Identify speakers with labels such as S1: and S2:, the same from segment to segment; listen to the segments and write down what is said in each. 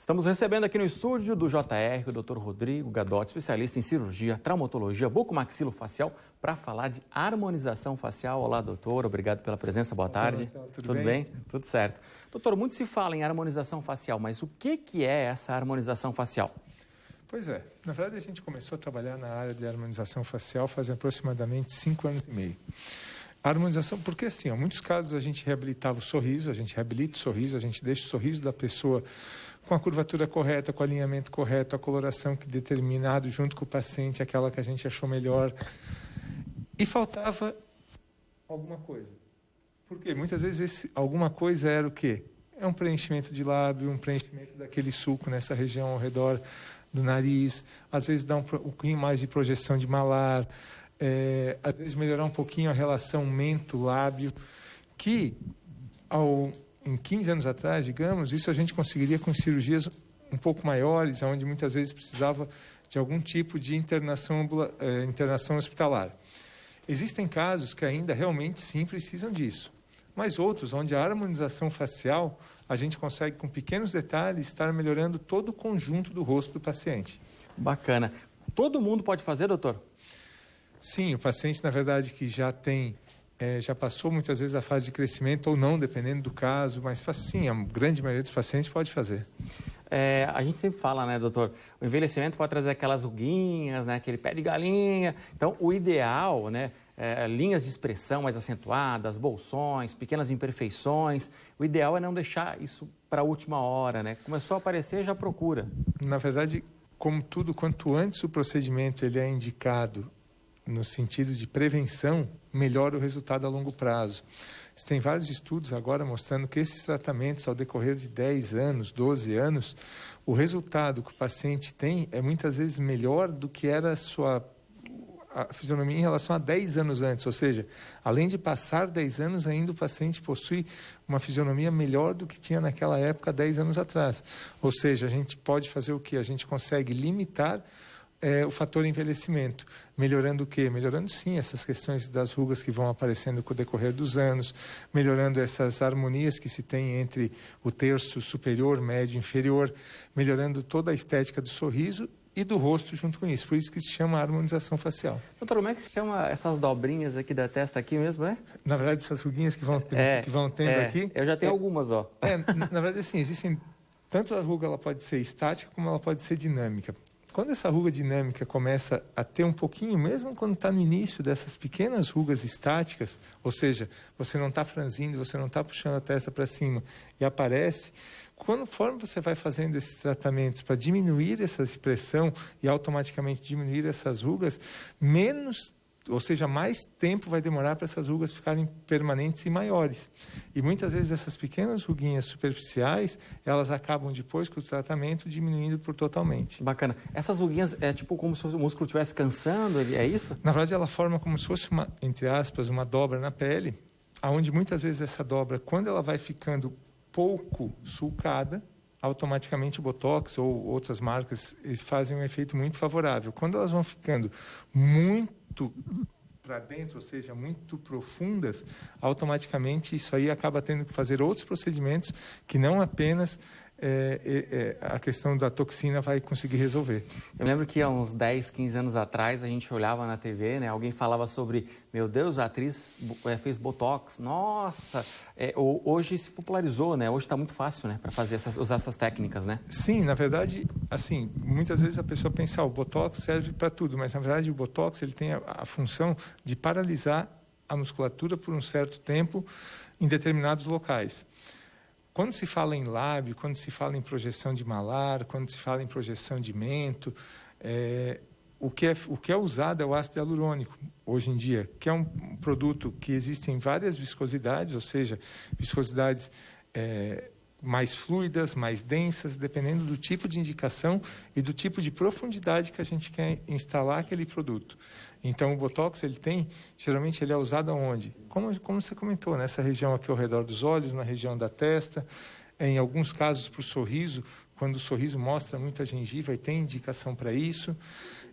S1: Estamos recebendo aqui no estúdio do JR o Dr. Rodrigo Gadotti, especialista em cirurgia, traumatologia, bucomaxilofacial, para falar de harmonização facial. Olá, doutor, obrigado pela presença, boa tarde.
S2: Tudo bem?
S1: Tudo certo. Doutor, muito se fala em harmonização facial, mas o que é essa harmonização facial?
S2: Pois é, na verdade a gente começou a trabalhar na área de harmonização facial faz aproximadamente 5 anos e meio. A harmonização, porque assim, em muitos casos a gente reabilitava o sorriso, a gente reabilita o sorriso, a gente deixa o sorriso da pessoa com a curvatura correta, com o alinhamento correto, a coloração que determinado junto com o paciente, aquela que a gente achou melhor. E faltava alguma coisa. Porque muitas vezes alguma coisa era o quê? É um preenchimento de lábio, um preenchimento daquele sulco nessa região ao redor do nariz, às vezes dá um pouquinho mais de projeção de malar, às vezes melhorar um pouquinho a relação mento-lábio, que em 15 anos atrás, digamos, isso a gente conseguiria com cirurgias um pouco maiores, onde muitas vezes precisava de algum tipo de internação hospitalar. Existem casos que ainda realmente sim precisam disso, mas outros onde a harmonização facial a gente consegue com pequenos detalhes estar melhorando todo o conjunto do rosto do paciente.
S1: Bacana. Todo mundo pode fazer, doutor?
S2: Sim, o paciente na verdade que já passou muitas vezes a fase de crescimento ou não, dependendo do caso, mas sim, a grande maioria dos pacientes pode fazer.
S1: A gente sempre fala, né, doutor, o envelhecimento pode trazer aquelas ruguinhas, né, aquele pé de galinha. Então, o ideal, né, linhas de expressão mais acentuadas, bolsões, pequenas imperfeições. O ideal é não deixar isso para a última hora, né? Começou a aparecer, já procura.
S2: Na verdade, como tudo, quanto antes o procedimento ele é indicado no sentido de prevenção, melhora o resultado a longo prazo. Tem vários estudos agora mostrando que esses tratamentos, ao decorrer de 10 anos, 12 anos, o resultado que o paciente tem é muitas vezes melhor do que era a fisionomia em relação a 10 anos antes. Ou seja, além de passar 10 anos, ainda o paciente possui uma fisionomia melhor do que tinha naquela época, 10 anos atrás. Ou seja, a gente pode fazer o quê? A gente consegue limitar o fator envelhecimento. Melhorando o quê? Melhorando, sim, essas questões das rugas que vão aparecendo com o decorrer dos anos, melhorando essas harmonias que se tem entre o terço superior, médio e inferior, melhorando toda a estética do sorriso e do rosto junto com isso. Por isso que se chama harmonização facial.
S1: Doutor, como é que se chama essas dobrinhas aqui da testa aqui mesmo, né?
S2: Na verdade, essas ruguinhas que vão tendo aqui...
S1: Eu já tenho algumas, ó.
S2: Na verdade, assim, existem... Tanto a ruga ela pode ser estática como ela pode ser dinâmica. Quando essa ruga dinâmica começa a ter um pouquinho, mesmo quando está no início dessas pequenas rugas estáticas, ou seja, você não está franzindo, você não está puxando a testa para cima e aparece, conforme você vai fazendo esses tratamentos para diminuir essa expressão e automaticamente diminuir essas rugas, ou seja, mais tempo vai demorar para essas rugas ficarem permanentes e maiores. E muitas vezes essas pequenas ruguinhas superficiais, elas acabam depois com o tratamento diminuindo por totalmente.
S1: Bacana. Essas ruguinhas é tipo como se o músculo estivesse cansando, é isso?
S2: Na verdade, ela forma como se fosse uma, entre aspas, uma dobra na pele, onde muitas vezes essa dobra, quando ela vai ficando pouco sulcada, automaticamente o Botox ou outras marcas, eles fazem um efeito muito favorável. Quando elas vão ficando muito para dentro, ou seja, muito profundas, automaticamente isso aí acaba tendo que fazer outros procedimentos que não apenas a questão da toxina vai conseguir resolver.
S1: Eu lembro que há uns 10, 15 anos atrás a gente olhava na TV, né? Alguém falava sobre, meu Deus, a atriz fez Botox. Nossa! Hoje se popularizou, né? Hoje está muito fácil, né? Para usar essas técnicas, né?
S2: Sim, na verdade, assim, muitas vezes a pessoa pensa, o Botox serve para tudo, mas na verdade o Botox ele tem a função de paralisar a musculatura por um certo tempo em determinados locais. Quando se fala em lábio, quando se fala em projeção de malar, quando se fala em projeção de mento, o que é usado é o ácido hialurônico, hoje em dia, que é um produto que existe em várias viscosidades, ou seja, viscosidades mais fluidas, mais densas, dependendo do tipo de indicação e do tipo de profundidade que a gente quer instalar aquele produto. Então, o Botox, geralmente ele é usado aonde? Como você comentou, nessa região aqui ao redor dos olhos, na região da testa, em alguns casos para o sorriso, quando o sorriso mostra muita gengiva e tem indicação para isso,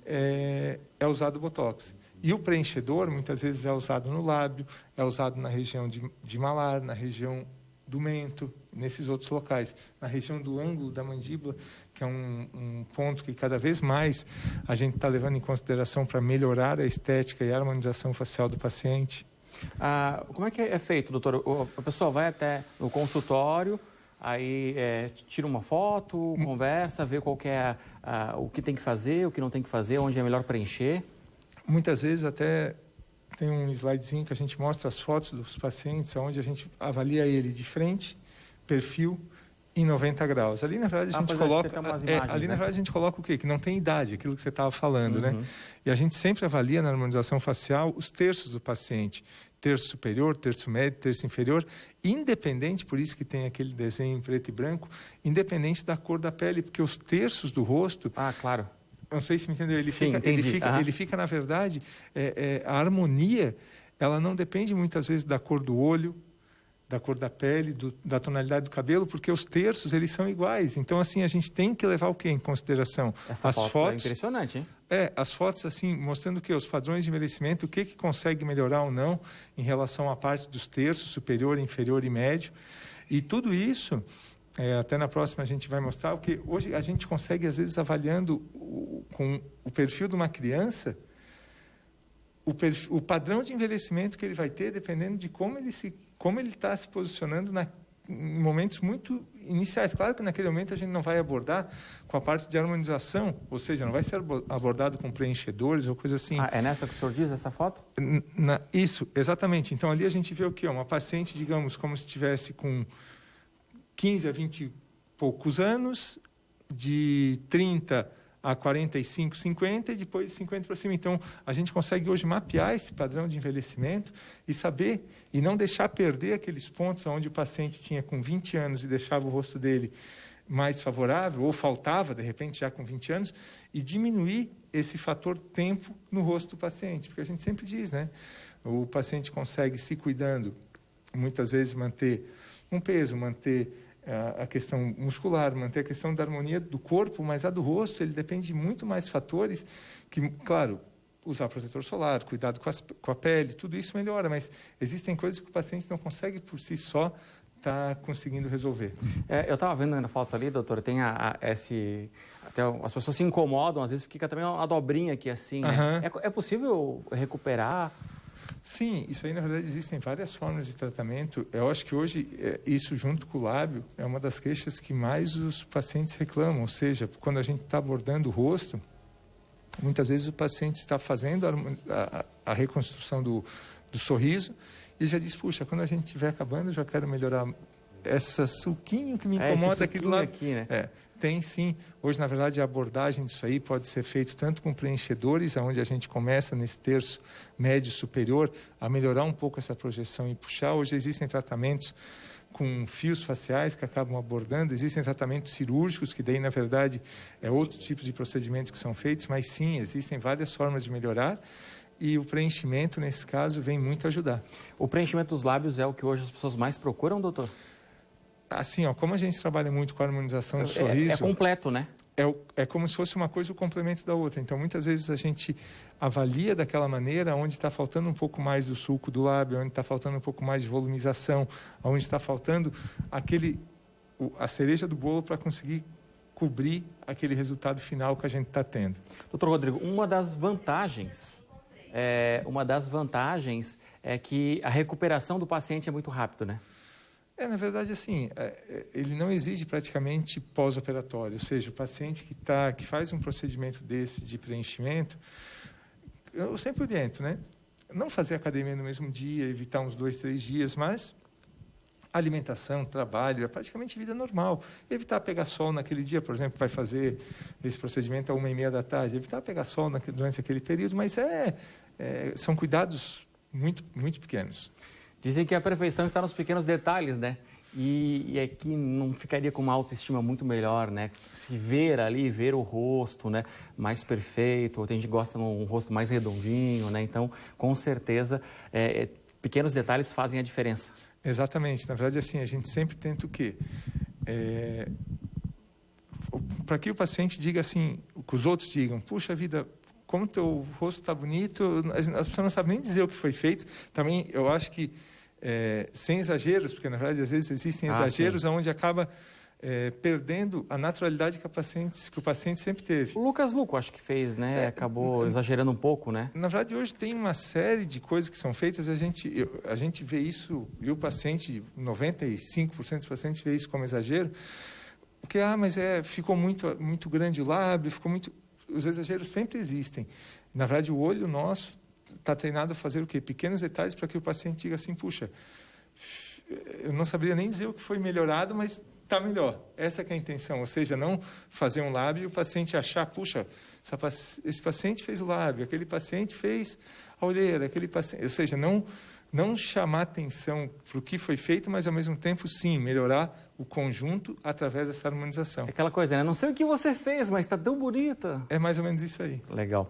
S2: é usado o Botox. E o preenchedor, muitas vezes, é usado no lábio, é usado na região de malar, na região do mento, nesses outros locais. Na região do ângulo da mandíbula, que é um ponto que cada vez mais a gente está levando em consideração para melhorar a estética e a harmonização facial do paciente.
S1: Como é que é feito, doutor? A pessoa vai até o consultório, aí tira uma foto, conversa, vê qual que é o que tem que fazer, o que não tem que fazer, onde é melhor preencher?
S2: Muitas vezes até tem um slidezinho que a gente mostra as fotos dos pacientes, onde a gente avalia ele de frente, perfil, em 90 graus. Ali, na verdade, a gente coloca...
S1: imagens,
S2: na verdade, a gente coloca o quê? Que não tem idade, aquilo que você estava falando, né? E a gente sempre avalia na harmonização facial os terços do paciente. Terço superior, terço médio, terço inferior, independente, por isso que tem aquele desenho em preto e branco, independente da cor da pele, porque os terços do rosto...
S1: Claro.
S2: Não sei se me entendeu. Ele fica, na verdade, a harmonia, ela não depende muitas vezes da cor do olho, da cor da pele, da tonalidade do cabelo, porque os terços, eles são iguais. Então, assim, a gente tem que levar o quê em consideração?
S1: Essa foto é impressionante, hein?
S2: As fotos, assim, mostrando o quê? Os padrões de envelhecimento, o que consegue melhorar ou não em relação à parte dos terços, superior, inferior e médio. E tudo isso, até na próxima a gente vai mostrar, porque hoje a gente consegue, às vezes, avaliando com o perfil de uma criança, o padrão de envelhecimento que ele vai ter, dependendo de como ele está se posicionando em momentos muito iniciais. Claro que naquele momento a gente não vai abordar com a parte de harmonização, ou seja, não vai ser abordado com preenchedores ou coisa assim.
S1: É nessa que o senhor diz, essa foto?
S2: Isso, exatamente. Então, ali a gente vê o quê? Uma paciente, digamos, como se estivesse com 15 a 20 e poucos anos, de 30 a 45, 50 e depois de 50 para cima. Então, a gente consegue hoje mapear esse padrão de envelhecimento e saber, e não deixar perder aqueles pontos onde o paciente tinha com 20 anos e deixava o rosto dele mais favorável, ou faltava, de repente, já com 20 anos, e diminuir esse fator tempo no rosto do paciente. Porque a gente sempre diz, né? O paciente consegue, se cuidando, muitas vezes manter um peso, manter a questão muscular, manter a questão da harmonia do corpo, mas a do rosto, ele depende de muito mais fatores que, claro, usar protetor solar, cuidado com a pele, tudo isso melhora, mas existem coisas que o paciente não consegue por si só estar conseguindo resolver.
S1: Eu estava vendo na foto ali, doutora, tem até as pessoas se incomodam, às vezes fica também uma dobrinha aqui assim, né? É possível recuperar?
S2: Sim, isso aí, na verdade, existem várias formas de tratamento. Eu acho que hoje, isso junto com o lábio, é uma das queixas que mais os pacientes reclamam. Ou seja, quando a gente está abordando o rosto, muitas vezes o paciente está fazendo a reconstrução do sorriso e já diz, puxa, quando a gente estiver acabando, eu já quero melhorar essa suquinho que me incomoda aqui do lado.
S1: Aqui, né?
S2: Tem sim. Hoje, na verdade, a abordagem disso aí pode ser feito tanto com preenchedores, onde a gente começa nesse terço médio superior a melhorar um pouco essa projeção e puxar. Hoje existem tratamentos com fios faciais que acabam abordando, existem tratamentos cirúrgicos, que daí, na verdade, é outro tipo de procedimentos que são feitos, mas sim, existem várias formas de melhorar. E o preenchimento, nesse caso, vem muito ajudar.
S1: O preenchimento dos lábios é o que hoje as pessoas mais procuram, doutor?
S2: Assim, como a gente trabalha muito com a harmonização do sorriso...
S1: É completo, né?
S2: É como se fosse uma coisa o complemento da outra. Então, muitas vezes a gente avalia daquela maneira onde está faltando um pouco mais do sulco do lábio, onde está faltando um pouco mais de volumização, onde está faltando a cereja do bolo para conseguir cobrir aquele resultado final que a gente está tendo.
S1: Doutor Rodrigo, uma das vantagens é que a recuperação do paciente é muito rápido, né?
S2: Na verdade, assim, ele não exige praticamente pós-operatório, ou seja, o paciente que faz um procedimento desse de preenchimento, eu sempre oriento, né? Não fazer academia no mesmo dia, evitar uns 2, 3 dias, mas alimentação, trabalho, é praticamente vida normal. Evitar pegar sol naquele dia, por exemplo, vai fazer esse procedimento às 1h30 da tarde, evitar pegar sol durante aquele período, mas são cuidados muito, muito pequenos.
S1: Dizem que a perfeição está nos pequenos detalhes, né? E aqui não ficaria com uma autoestima muito melhor, né? Se ver ali, ver o rosto, né? Mais perfeito, ou tem gente que gosta de um rosto mais redondinho, né? Então, com certeza, pequenos detalhes fazem a diferença.
S2: Exatamente. Na verdade, assim, a gente sempre tenta o quê? Para que o paciente diga assim, que os outros digam, puxa vida, como teu rosto está bonito, as pessoas não sabem nem dizer o que foi feito. Também, eu acho que sem exageros, porque na verdade às vezes existem exageros onde acaba perdendo a naturalidade que o paciente sempre teve.
S1: O Lucas Luco, acho que fez, né? Acabou exagerando um pouco, né?
S2: Na verdade, hoje tem uma série de coisas que são feitas, a gente vê isso, e o paciente, 95% dos pacientes vê isso como exagero, porque, mas ficou muito grande o lábio, os exageros sempre existem. Na verdade, o olho nosso está treinado a fazer o quê? Pequenos detalhes para que o paciente diga assim, puxa, eu não saberia nem dizer o que foi melhorado, mas está melhor. Essa que é a intenção, ou seja, não fazer um lábio e o paciente achar, puxa, esse paciente fez o lábio, aquele paciente fez a olheira, aquele paciente... Ou seja, não chamar atenção para o que foi feito, mas ao mesmo tempo, sim, melhorar o conjunto através dessa harmonização.
S1: É aquela coisa, né? Não sei o que você fez, mas está tão bonita.
S2: É mais ou menos isso aí.
S1: Legal.